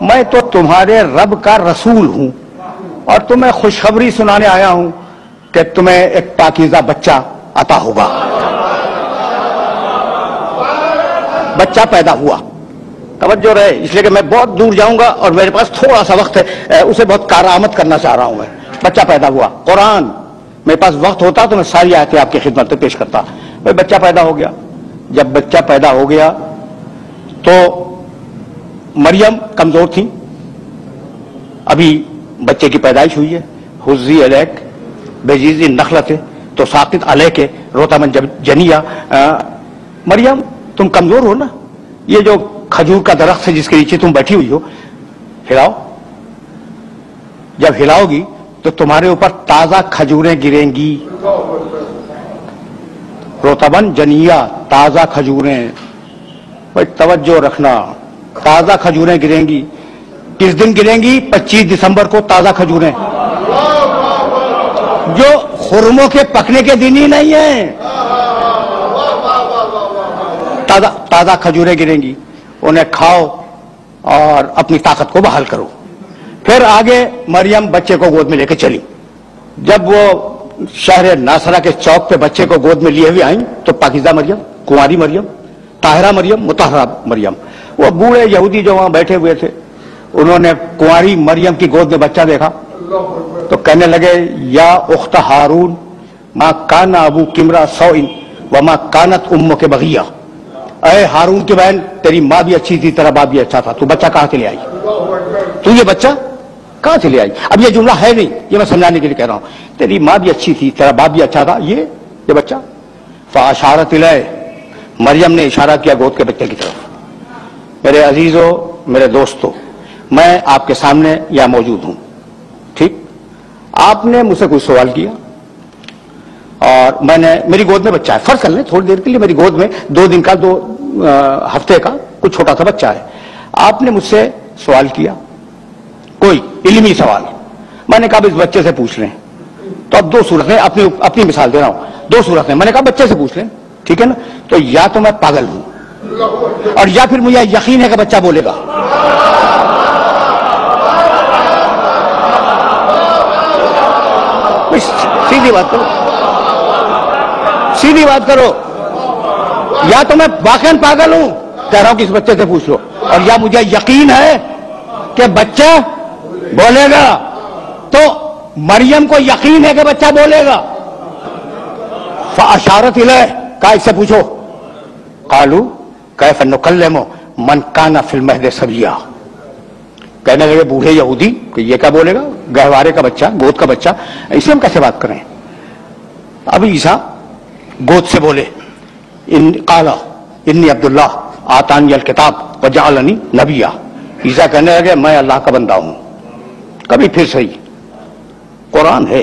میں تو تمہارے رب کا رسول ہوں اور تمہیں خوشخبری سنانے آیا ہوں کہ تمہیں ایک پاکیزہ بچہ عطا ہوگا. بچہ پیدا ہوا. توجہ رہے، اس لیے کہ میں بہت دور جاؤں گا اور میرے پاس تھوڑا سا وقت ہے، اسے بہت کارآمد کرنا چاہ رہا ہوں میں. بچہ پیدا ہوا. قرآن میرے پاس وقت ہوتا تو میں ساری آیتیں آپ کی خدمت میں پیش کرتا. بچہ پیدا ہو گیا. جب بچہ پیدا ہو گیا تو مریم کمزور تھی، ابھی بچے کی پیدائش ہوئی ہے. حزی الیک بجیز النخلۃ تو ساقط علیک رطبا جنیا. مریم تم کمزور ہو نا، یہ جو کھجور کا درخت ہے جس کے نیچے تم بیٹھی ہوئی ہو، ہلاؤ. جب ہلاؤ گی تو تمہارے اوپر تازہ کھجوریں گریں گی. رطبا جنیا، تازہ کھجوریں. بھائی توجہ رکھنا، تازہ کھجوریں گریں گی. کس دن گریں گی؟ 25 دسمبر کو تازہ کھجوریں، جو خرموں کے پکنے کے دن ہی نہیں ہیں. تازہ کھجوریں گریں گی، انہیں کھاؤ اور اپنی طاقت کو بحال کرو. پھر آگے مریم بچے کو گود میں لے کے چلی. جب وہ شہر ناصرہ کے چوک پہ بچے کو گود میں لیے ہوئے آئیں تو پاکیزہ مریم، کنواری مریم، طاہرہ مریم، مطہرہ مریم. وہ بوڑھے یہودی جو وہاں بیٹھے ہوئے تھے، انہوں نے کنواری مریم کی گود میں بچہ دیکھا تو کہنے لگے یا اخت ہارون ما کان ابوک امرأ سوء وما کانت امک بغیہ. اے ہارون کی بہن، تیری ماں بھی اچھی تھی، تیرا باپ بھی اچھا تھا، تو بچہ کہاں سے لے آئی؟ تو یہ بچہ کہاں سے لے آئی؟ اب یہ جملہ ہے نہیں، یہ میں سمجھانے کے لیے کہہ رہا ہوں. تیری ماں بھی اچھی تھی، تیرا باپ بھی اچھا تھا، یہ بچہ. فاشارت الیہ، مریم نے اشارہ کیا گود کے بچے کی طرف. میرے عزیزو، میرے دوستو، میں آپ کے سامنے یہاں موجود ہوں، ٹھیک؟ آپ نے مجھ سے کوئی سوال کیا اور میں نے، میری گود میں بچہ ہے، فرض کر لیں تھوڑی دیر کے لیے میری گود میں 2 دن کا 2 ہفتے کا کچھ چھوٹا سا بچہ ہے. آپ نے مجھ سے سوال کیا، کوئی علمی سوال. میں نے کہا اس بچے سے پوچھ لیں. تو اب 2 صورتیں، اپنی مثال دے رہا ہوں، 2 صورتیں. میں نے کہا بچے سے پوچھ لیں، ٹھیک ہے نا؟ تو یا تو میں پاگل ہوں اور یا پھر مجھے یقین ہے کہ بچہ بولے گا. سیدھی بات کرو، سیدھی بات کرو. یا تو میں واقعاً پاگل ہوں، کہہ رہا ہوں کہ اس بچے سے پوچھ لو، اور یا مجھے یقین ہے کہ بچہ بولے گا. تو مریم کو یقین ہے کہ بچہ بولے گا. فاشارت الیہ، کہا اس سے پوچھو. قالوا کیف نکلم من کان فی المہد صبیا. کہنے لگے بوڑھے یہودی کہ یہ کیا بولے گا؟ گہوارے کا بچہ، گود کا بچہ، اسے ہم کیسے بات کریں؟ اب عیسیٰ گود سے بولے. قال انی عبداللہ آتانی الکتاب وجعلنی نبیا. عیسیٰ کہنے لگے میں اللہ کا بندہ ہوں. کبھی پھر صحیح، قرآن ہے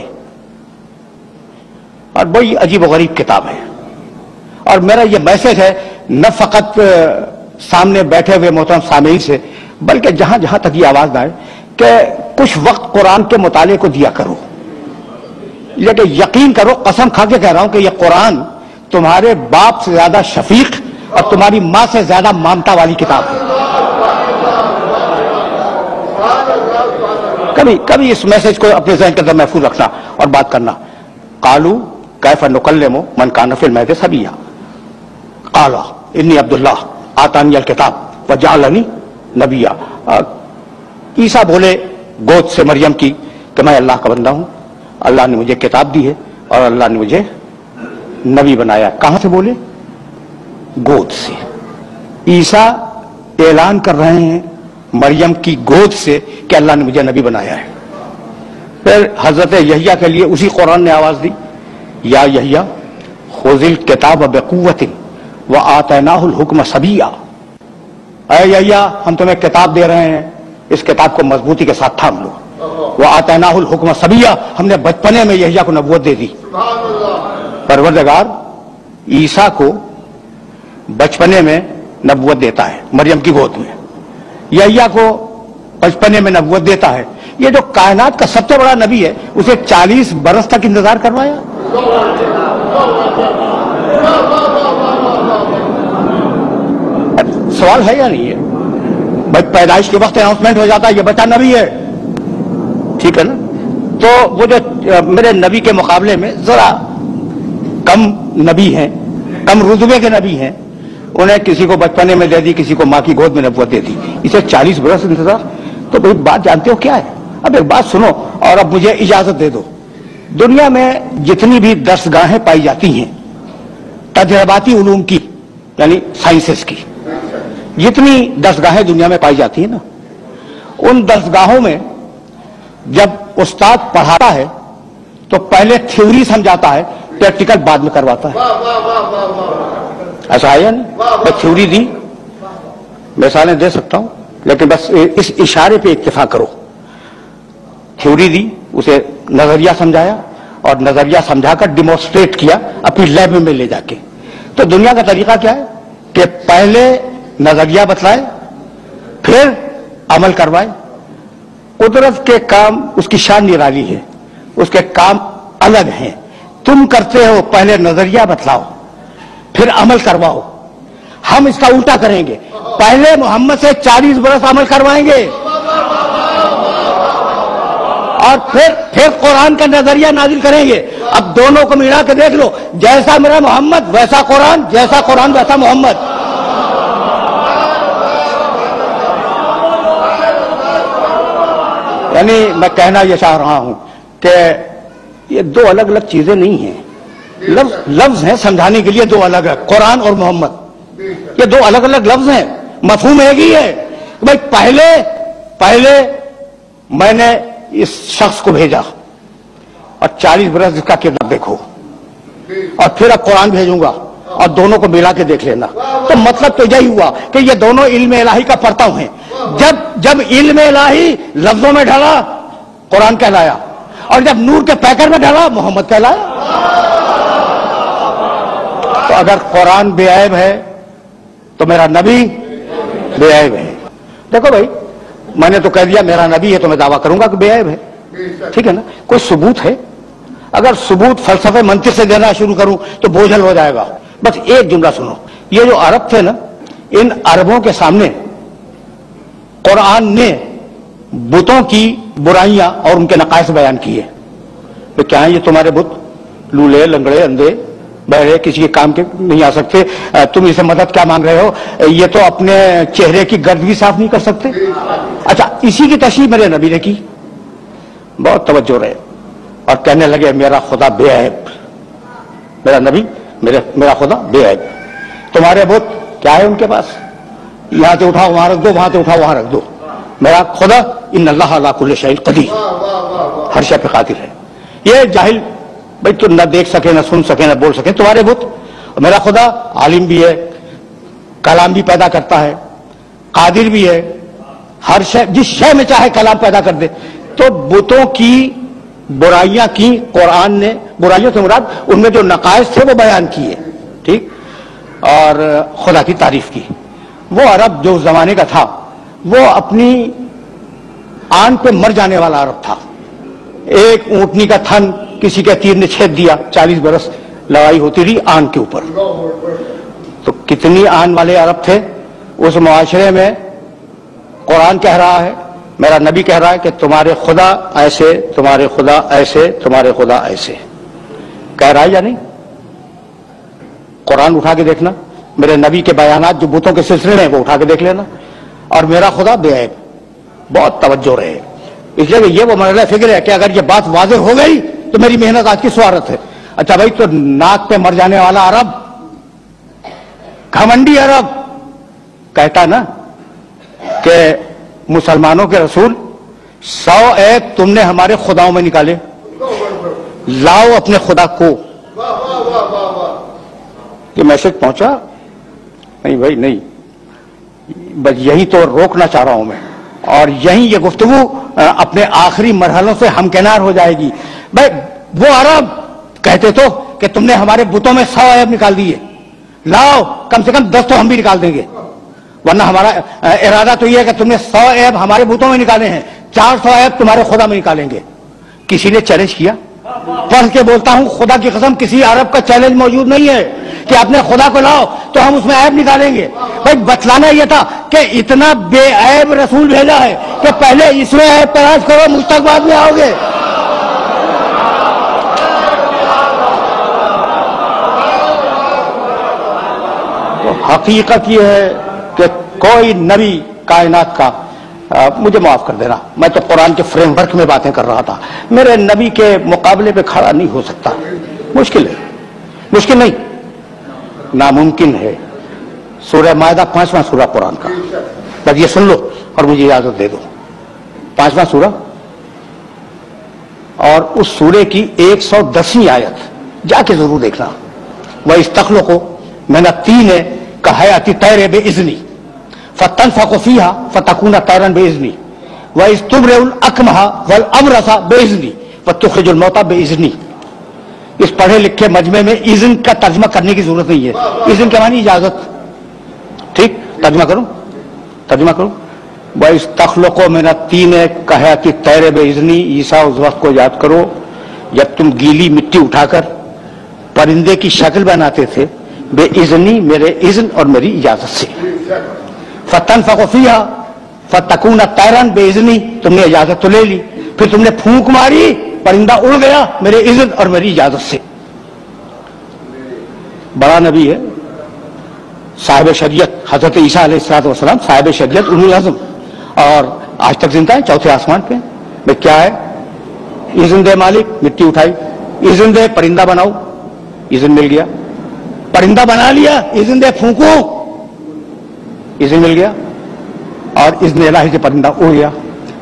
اور بڑی عجیب و غریب کتاب ہے. اور میرا یہ میسج ہے نہ فقط سامنے بیٹھے ہوئے محترم سامعین سے، بلکہ جہاں جہاں تک یہ آواز نہ آئے کہ کچھ وقت قرآن کے مطالعے کو دیا کرو. لیکن یقین کرو، قسم کھا کے کہہ رہا ہوں کہ یہ قرآن تمہارے باپ سے زیادہ شفیق اور تمہاری ماں سے زیادہ مامتا والی کتاب ہے. کبھی اس میسج کو اپنے ذہن کے اندر محفوظ رکھنا اور بات کرنا. قالوا کیف نکلم من کان فی المہد صبیا. قال انی عبداللہ آتانی الکتاب وجعلنی نبیا. عیسیٰ بولے گود سے مریم کی کہ میں اللہ کا بندہ ہوں، اللہ نے مجھے کتاب دی ہے اور اللہ نے مجھے نبی بنایا. کہاں سے بولے؟ گود سے. عیسیٰ اعلان کر رہے ہیں مریم کی گود سے کہ اللہ نے مجھے نبی بنایا ہے. پھر حضرت یحییٰ کے لیے اسی قرآن نے آواز دی، یا یحییٰ خذ الکتاب بقوۃ وآتیناہ الحکم صبیا. اے یحییٰ ہم تمہیں کتاب دے رہے ہیں، اس کتاب کو مضبوطی کے ساتھ تھام لو. وآتیناہ الحکم صبیا، ہم نے بچپنے میں یحییٰ کو نبوت دے دی. پروردگار عیسیٰ کو بچپنے میں نبوت دیتا ہے مریم کی گود میں، یحییٰ کو بچپنے میں نبوت دیتا ہے. یہ جو کائنات کا سب سے بڑا نبی ہے اسے 40 برس تک انتظار کروایا. سوال ہے یا نہیں ہے؟ بھائی پیدائش کے وقت اناؤنسمنٹ ہو جاتا ہے یہ بچہ نبی ہے، ٹھیک ہے نا؟ تو وہ جو میرے نبی کے مقابلے میں ذرا کم نبی ہیں، کم رتبے کے نبی ہیں، انہیں کسی کو بچپنے میں دے دی، کسی کو ماں کی گود میں نبوت دے دی، اسے 40 برس انتظار۔ تو بھائی بات جانتے ہو کیا ہے؟ اب ایک بات سنو اور اب مجھے اجازت دے دو۔ دنیا میں جتنی بھی درسگاہیں پائی جاتی ہیں تجرباتی علوم کی، یعنی سائنسز کی، جتنی درسگاہیں دنیا میں پائی جاتی ہیں نا، ان درسگاہوں میں جب استاد پڑھاتا ہے تو پہلے تھیوری سمجھاتا ہے، پریکٹیکل بعد میں کرواتا ہے۔ ایسا ہے یا نہیں؟ میں تھیوری دی، مثالیں دے سکتا ہوں لیکن بس اس اشارے پہ اکتفا کرو۔ تھیوری دی، اسے نظریہ سمجھایا اور نظریہ سمجھا کر ڈیمونسٹریٹ کیا اپنی لیب میں لے جا کے۔ تو دنیا کا طریقہ کیا ہے کہ پہلے نظریہ بتلائے پھر عمل کروائے۔ قدرت کے کام اس کی شان نرالی ہے، اس کے کام الگ ہیں۔ تم کرتے ہو پہلے نظریہ بتلاؤ پھر عمل کرواؤ، ہم اس کا الٹا کریں گے، پہلے محمد سے 40 برس عمل کروائیں گے اور پھر قرآن کا نظریہ نازل کریں گے۔ اب دونوں کو ملا کے دیکھ لو، جیسا میرا محمد ویسا قرآن، جیسا قرآن ویسا محمد۔ یعنی میں کہنا یہ چاہ رہا ہوں کہ یہ دو الگ الگ چیزیں نہیں ہیں، لفظ ہیں سمجھانے کے لیے دو الگ ہے، قرآن اور محمد یہ دو الگ الگ لفظ ہیں، مفہوم ایک ہی ہے۔ بھائی پہلے میں نے اس شخص کو بھیجا اور 40 برس اس کا کردار دیکھو، اور پھر اب قرآن بھیجوں گا اور دونوں کو ملا کے دیکھ لینا۔ تو مطلب تو یہی ہوا کہ یہ دونوں علم الہی کا پرتو ہیں۔ جب علم الہی لفظوں میں ڈھلا قرآن کہلایا، اور جب نور کے پیکر میں ڈھلا محمد کہلایا۔ تو اگر قرآن بے عیب ہے تو میرا نبی بے عیب ہے۔ دیکھو بھائی، میں نے تو کہہ دیا میرا نبی ہے تو میں دعویٰ کروں گا کہ بے عیب ہے، ٹھیک ہے نا؟ کوئی ثبوت ہے؟ اگر ثبوت فلسفے منطق سے دینا شروع کروں تو بوجھل ہو جائے گا۔ بس ایک جملہ سنو، یہ جو عرب تھے نا، ان عربوں کے سامنے قرآن نے بتوں کی برائیاں اور ان کے نقائص بیان کیے۔ تو کیا ہیں یہ تمہارے بت؟ لولے، لنگڑے، اندھے، بہرے، کسی کے کام کے نہیں آ سکتے، تم اسے مدد کیا مانگ رہے ہو؟ یہ تو اپنے چہرے کی گرد بھی صاف نہیں کر سکتے۔ اچھا، اسی کی تشریح میرے نبی نے کی، بہت توجہ رہے، اور کہنے لگے میرا خدا بے عیب، میرا نبی میرا خدا بے عیب۔ تمہارے بت کیا ہے ان کے پاس؟ یہاں سے اٹھاؤ وہاں رکھ دو، وہاں سے اٹھاؤ وہاں رکھ دو۔ میرا خدا ان اللہ علی کل شیء قدیر، ہر شے پہ قادر ہے۔ یہ جاہل بھائی تو نہ دیکھ سکے، نہ سن سکے، نہ بول سکے تمہارے بت۔ میرا خدا عالم بھی ہے، کلام بھی پیدا کرتا ہے، قادر بھی ہے، ہر شے جس شے میں چاہے کلام پیدا کر دے۔ تو بتوں کی برائیاں کی قرآن نے، برائیوں سے مراد ان میں جو نقائص تھے وہ بیان کیے، ٹھیک، اور خدا کی تعریف کی۔ وہ عرب جو اس زمانے کا تھا وہ اپنی آن پہ مر جانے والا عرب تھا۔ ایک اونٹنی کا تھن کسی کے تیر نے چھید دیا، 40 برس لڑائی ہوتی رہی آن کے اوپر۔ تو کتنی آن والے عرب تھے اس معاشرے میں۔ قرآن کہہ رہا ہے، میرا نبی کہہ رہا ہے کہ تمہارے خدا ایسے، تمہارے خدا ایسے، تمہارے خدا ایسے، کہہ رہا ہے یا نہیں؟ قرآن اٹھا کے دیکھنا، میرے نبی کے بیانات جو بتوں کے سلسلے میں وہ اٹھا کے دیکھ لینا، اور میرا خدا بے عیب۔ بہت توجہ رہے، اس لیے کہ یہ وہ مرحلہ فکر ہے کہ اگر یہ بات واضح ہو گئی تو میری محنت آج کی سوارت ہے۔ اچھا بھائی، تو ناک پہ مر جانے والا عرب، گھمنڈی عرب کہتا نا کہ مسلمانوں کے رسول 100 عیب تم نے ہمارے خداؤں میں نکالے، لاؤ اپنے خدا کو۔ یہ میسج پہنچا؟ نہیں بھائی نہیں، بس یہی تو روکنا چاہ رہا ہوں میں، اور یہیں یہ گفتگو اپنے آخری مرحلوں سے ہمکنار ہو جائے گی۔ بھائی وہ عرب کہتے تو کہ تم نے ہمارے بتوں میں 100 عیب نکال دیے، لاؤ کم سے کم 10 تو ہم بھی نکال دیں گے، ورنہ ہمارا ارادہ تو یہ ہے کہ تم نے 100 عیب ہمارے بتوں میں نکالے ہیں، 400 عیب تمہارے خدا میں نکالیں گے۔ کسی نے چیلنج کیا پڑھ کے بولتا ہوں خدا کی قسم کسی عرب کا چیلنج موجود نہیں ہے کہ اپنے خدا کو لاؤ تو ہم اس میں عیب نکالیں گے. بھائی بتلانا یہ تھا کہ اتنا بے عیب رسول بھیجا ہے کہ پہلے اس میں عیب تلاش کرو، مجھ تک بعد میں آؤ گے. تو حقیقت یہ ہے کہ کوئی نبی کائنات کا، مجھے معاف کر دینا، میں تو قرآن کے فریم ورک میں باتیں کر رہا تھا، میرے نبی کے مقابلے پہ کھڑا نہیں ہو سکتا. مشکل ہے، مشکل نہیں، ناممکن ہے. سورہ مائدہ 5واں سورہ قرآن کا، بس یہ سن لو اور مجھے اجازت دے دو. 5واں سورہ اور اس سورے کی 110ویں آیت جا کے ضرور دیکھنا. وَإِسْتَخْلُقُ مِنَ الطِّينِ كَهَيْئَةِ الطَّيْرِ بِإِذْنِي فَتَنفُخُ فِيهَا فَتَكُونُ طَيْرًا بِإِذْنِي وَإِذْ تُبْرِئُ الْأَكْمَحَ وَالْأَبْرَصَ بِإِذْنِي وَتُخْرِجُ الْمَوْتَى بِإِذْنِي. اس پڑھے لکھے مجمع میں اذن کا ترجمہ کرنے کی ضرورت نہیں ہے. اذن کے معنی اجازت. ٹھیک، ترجمہ کروں. وَإِسْتَخْلُقُ مِنَ الطِّينِ كَهَيْئَةِ الطَّيْرِ بِإِذْنِي. عیسیٰ اس وقت کو یاد کرو جب تم گیلی مٹی اٹھا کر پرندے کی شکل بناتے تھے، بے اذنی، میرے اذن اور میری اجازت سے. فَتَنفُخُ فِيهَا فَتَكُونُ طَيْرًا بِإِذْنِي. تم نے اجازت تو لے لی، پھر تم نے پھونک ماری، پرندہ اڑ گیا میرے اذن اور میری اجازت سے. بڑا نبی ہے، صاحب شریعت، حضرت عیسیٰ علیہ السلام صاحب شریعت اولو العزم، اور آج تک زندہ ہے، چوتھے آسمان پہ. بھائی کیا ہے؟ اذن دے مالک، مٹی اٹھائی، اذن دے پرندہ بناؤ، اذن مل گیا. پرندہ بنا لیا، اذن دے پھونکو، اذن مل گیا، اور اذن الہی سے پرندہ اڑ گیا.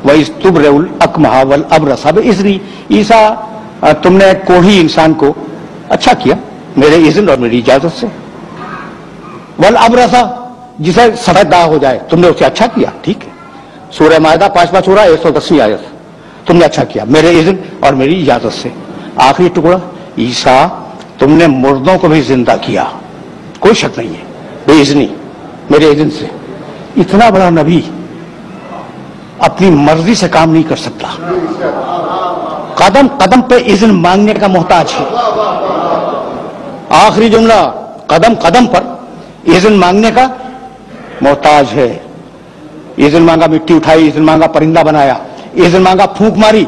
وَإِذْ تُبْرِئُ الْأَكْمَحَ وَالْأَبْرَصَ بِإِذْنِي. عیسیٰ تم نے کوڑھی انسان کو اچھا کیا میرے اذن اور میری اجازت سے. وَالْأَبْرَصَ جسے سفید داغ ہو جائے تم نے اسے اچھا کیا. ٹھیک ہے، سورہ مائدہ 5واں سورہ 110ویں آیت. تم نے اچھا کیا میرے اذن اور میری اجازت سے. آخری ٹکڑا، عیسیٰ تم نے مردوں کو بھی زندہ کیا، کوئی شک نہیں ہے، بے اذنی، میرے اذن سے. اتنا بڑا نبی اپنی مرضی سے کام نہیں کر سکتا، قدم قدم پہ اذن مانگنے کا محتاج ہے. آخری جملہ، قدم قدم پر اذن مانگنے کا محتاج ہے. اذن مانگا، مٹی اٹھائی، اذن مانگا، پرندہ بنایا، اذن مانگا، پھونک ماری،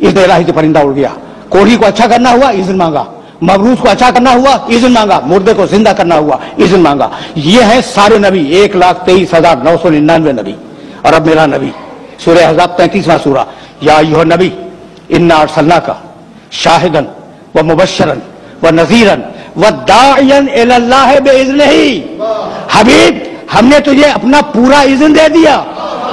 اذن الہی سے پرندہ اڑ گیا. کوڑھی کو اچھا کرنا ہوا، اذن مانگا. مبروس کو اچھا کرنا ہوا، اذن مانگا. مردے کو زندہ کرنا ہوا، اذن مانگا. یہ ہے سارے نبی، 1,23,999 نبی. اور اب میرا نبی، سورہ احزاب 33واں سورہ. یا ایھا النبی انا ارسلناک شاہدا ومبشرا ونذیرا وداعیا الی اللہ باذنہ. حبیب، ہم نے تجھے اپنا پورا اذن دے دیا،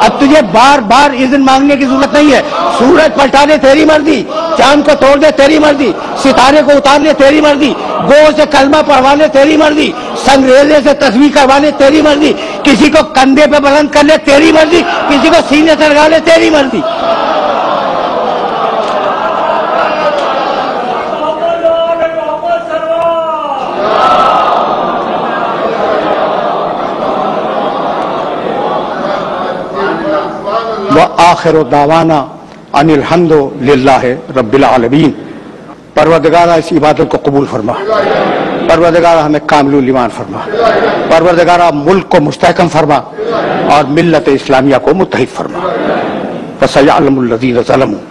اب تجھے بار بار اذن مانگنے کی ضرورت نہیں ہے. سورج پلٹا دے تیری مرضی، چاند کو توڑ دے تیری مرضی، ستارے کو اتار لے تیری مرضی، گو سے کلمہ پڑھوا لے تیری مرضی، سنگریزے سے تسبیح کروا لے تیری مرضی، کسی کو کندھے پہ بلند کر لے تیری مرضی، کسی کو سینے سے لگا لے تیری مرضی. وآخر دعوانا ان الحمد للہ رب العالمین. پروردگارہ اس عبادت کو قبول فرما، پروردگارہ ہمیں کامل الایمان فرما، پروردگارہ ملک کو مستحکم فرما اور ملت اسلامیہ کو متحد فرما. فسيعلم الذين ظلموا